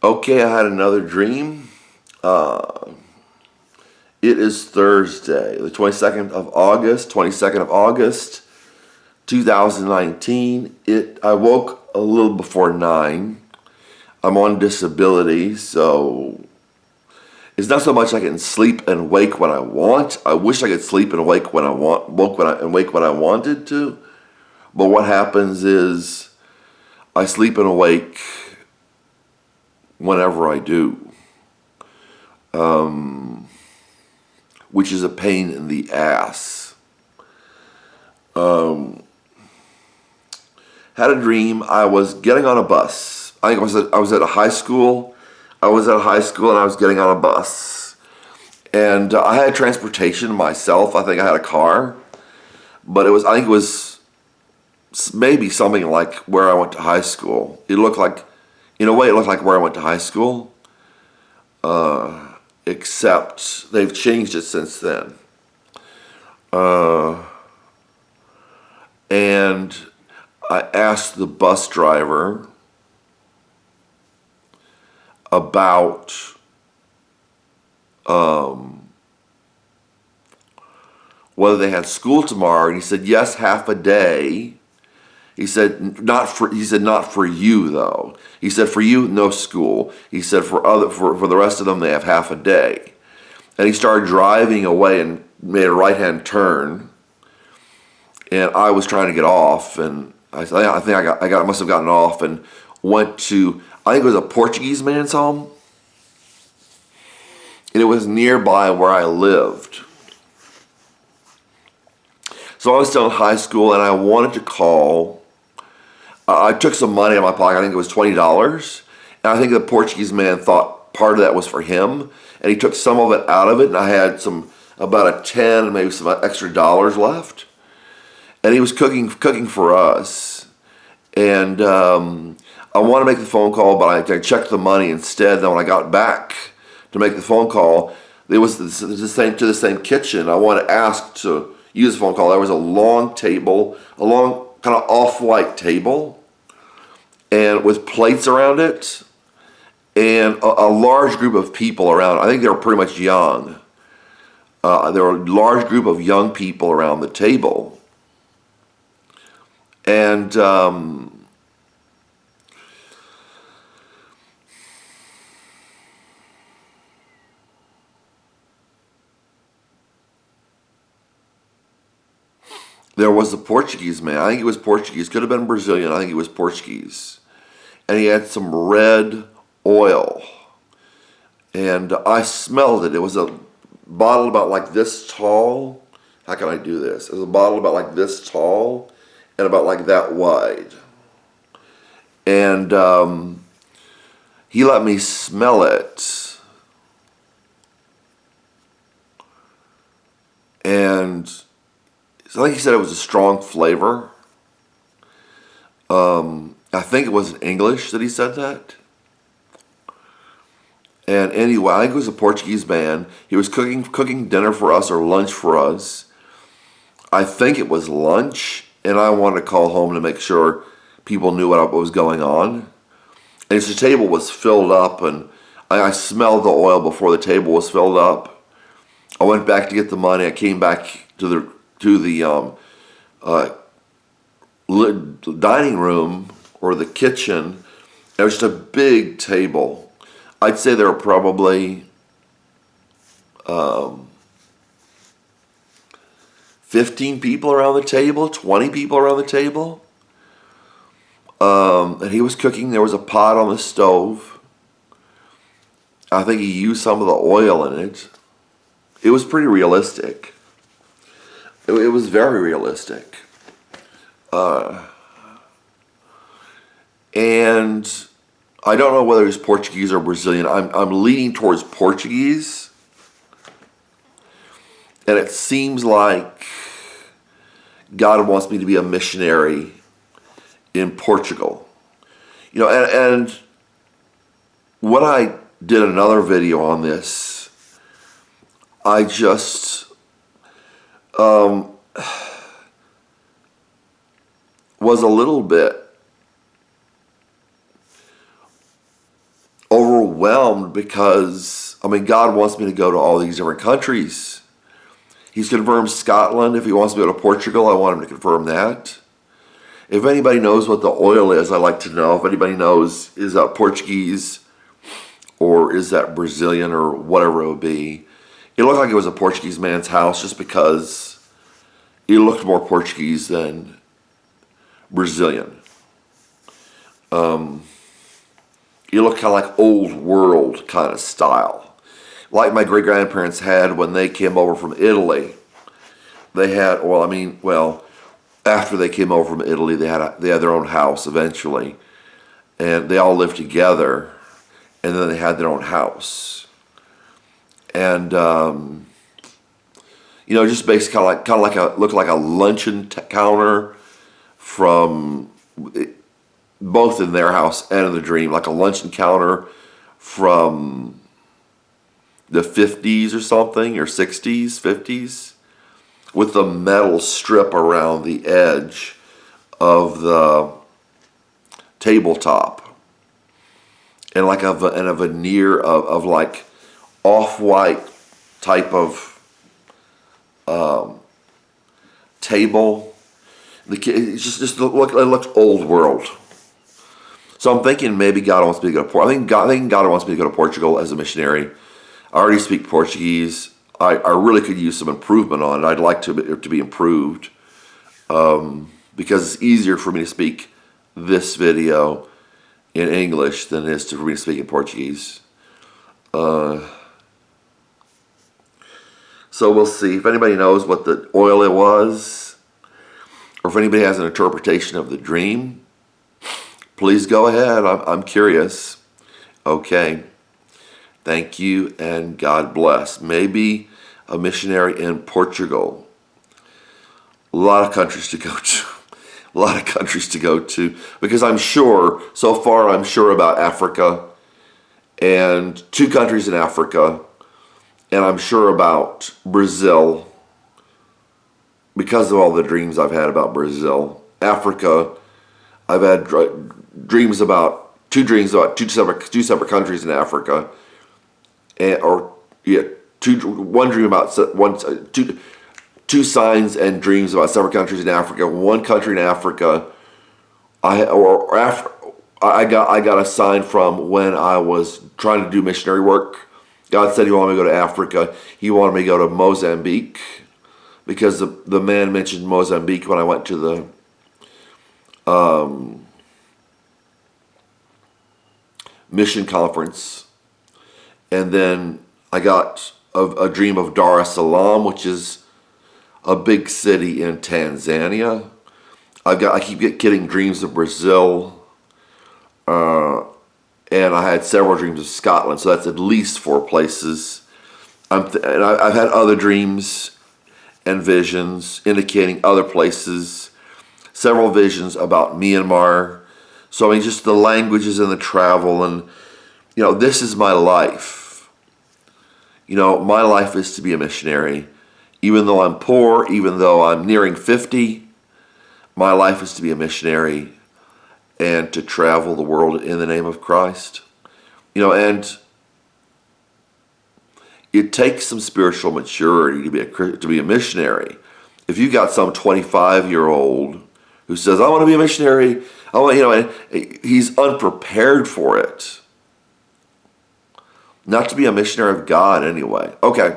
Okay, I had another dream. It is Thursday, the 22nd of August, 2019. I woke a little before 9. I'm on disability, so it's not so much I can sleep and wake when I want. I wish I could sleep and wake when I want, and wake when I wanted to. But what happens is I sleep and awake whenever I do, which is a pain in the ass. Had a dream. I was getting on a bus. I think I was at a high school. I was at a high school and I was getting on a bus. And I had transportation myself. I think I had a car. But I think it was maybe something like where I went to high school. It looked like, in a way, it looked like where I went to high school. Except they've changed it since then. And I asked the bus driver about whether they had school tomorrow, and he said yes, half a day. He said not for you though. He said for you no school. He said for the rest of them they have half a day. And he started driving away and made a right-hand turn. And I was trying to get off, and I must have gotten off and went to, I think it was a Portuguese man's home. And it was nearby where I lived. So I was still in high school and I wanted to call. I took some money out of my pocket. I think it was $20. And I think the Portuguese man thought part of that was for him. And he took some of it out of it. And I had about a 10 and maybe some extra dollars left. And he was cooking for us. And I wanted to make the phone call, but I checked the money instead. Then when I got back to make the phone call, it was the same kitchen. I wanted to ask to use the phone call. There was a long table, a long kind of off-white table, and with plates around it, and a large group of people around. I think they were pretty much young. There were a large group of young people around the table. And there was a Portuguese man. I think he was Portuguese. Could have been Brazilian. I think he was Portuguese. And he had some red oil. And I smelled it. It was a bottle about like this tall. How can I do this? It was a bottle about like this tall and about like that wide. And he let me smell it. And I think he said it was a strong flavor. I think it was in English that he said that. And anyway, I think it was a Portuguese man. He was cooking dinner for us or lunch for us. I think it was lunch, and I wanted to call home to make sure people knew what was going on. And the table was filled up, and I smelled the oil before the table was filled up. I went back to get the money. I came back to the dining room or the kitchen. It was just a big table. I'd say there were probably 15 people around the table, 20 people around the table. And he was cooking. There was a pot on the stove. I think he used some of the oil in it. It was pretty realistic. It was very realistic. And I don't know whether he's Portuguese or Brazilian. I'm leaning towards Portuguese. And it seems like God wants me to be a missionary in Portugal. You know, and when I did another video on this, I just was a little bit overwhelmed overwhelmed because, God wants me to go to all these different countries. He's confirmed Scotland. If he wants me to go to Portugal, I want him to confirm that. If anybody knows what the oil is, I'd like to know. If anybody knows, is that Portuguese or is that Brazilian or whatever it would be. It looked like it was a Portuguese man's house just because it looked more Portuguese than Brazilian. It looked kind of like old world kind of style. Like my great-grandparents had when they came over from Italy. They had, after they came over from Italy, they had their own house eventually. And they all lived together. And then they had their own house. And, just basically looked like a luncheon counter from both in their house and in the dream, like a luncheon counter from the 50s or something, or 60s, 50s, with the metal strip around the edge of the tabletop, and like a veneer of like off-white type of table. It looked old world. So I'm thinking maybe God wants me to go to Portugal. I think God wants me to go to Portugal as a missionary. I already speak Portuguese. I really could use some improvement on it. I'd like to be improved because it's easier for me to speak this video in English than it is for me to speak in Portuguese. So we'll see. If anybody knows what the oil it was, or if anybody has an interpretation of the dream, please go ahead. I'm curious. Okay. Thank you and God bless. Maybe a missionary in Portugal. A lot of countries to go to. A lot of countries to go to. Because I'm sure about Africa and 2 countries in Africa. And I'm sure about Brazil because of all the dreams I've had about Brazil. Africa, I've had dreams about two separate countries in Africa, two signs and dreams about separate countries in Africa. One country in Africa, I got a sign from when I was trying to do missionary work. God said He wanted me to go to Africa. He wanted me to go to Mozambique because the man mentioned Mozambique when I went to the mission conference. And then I got a dream of Dar es Salaam, which is a big city in Tanzania. I keep getting dreams of Brazil. And I had several dreams of Scotland, so that's at least 4 places. I've had other dreams and visions indicating other places. Several visions about Myanmar. So just the languages and the travel, and this is my life. My life is to be a missionary. Even though I'm poor, even though I'm nearing 50, my life is to be a missionary and to travel the world in the name of Christ. And it takes some spiritual maturity to be a missionary. If you got some 25-year-old who says, "I want to be a missionary," and he's unprepared for it. Not to be a missionary of God anyway. Okay.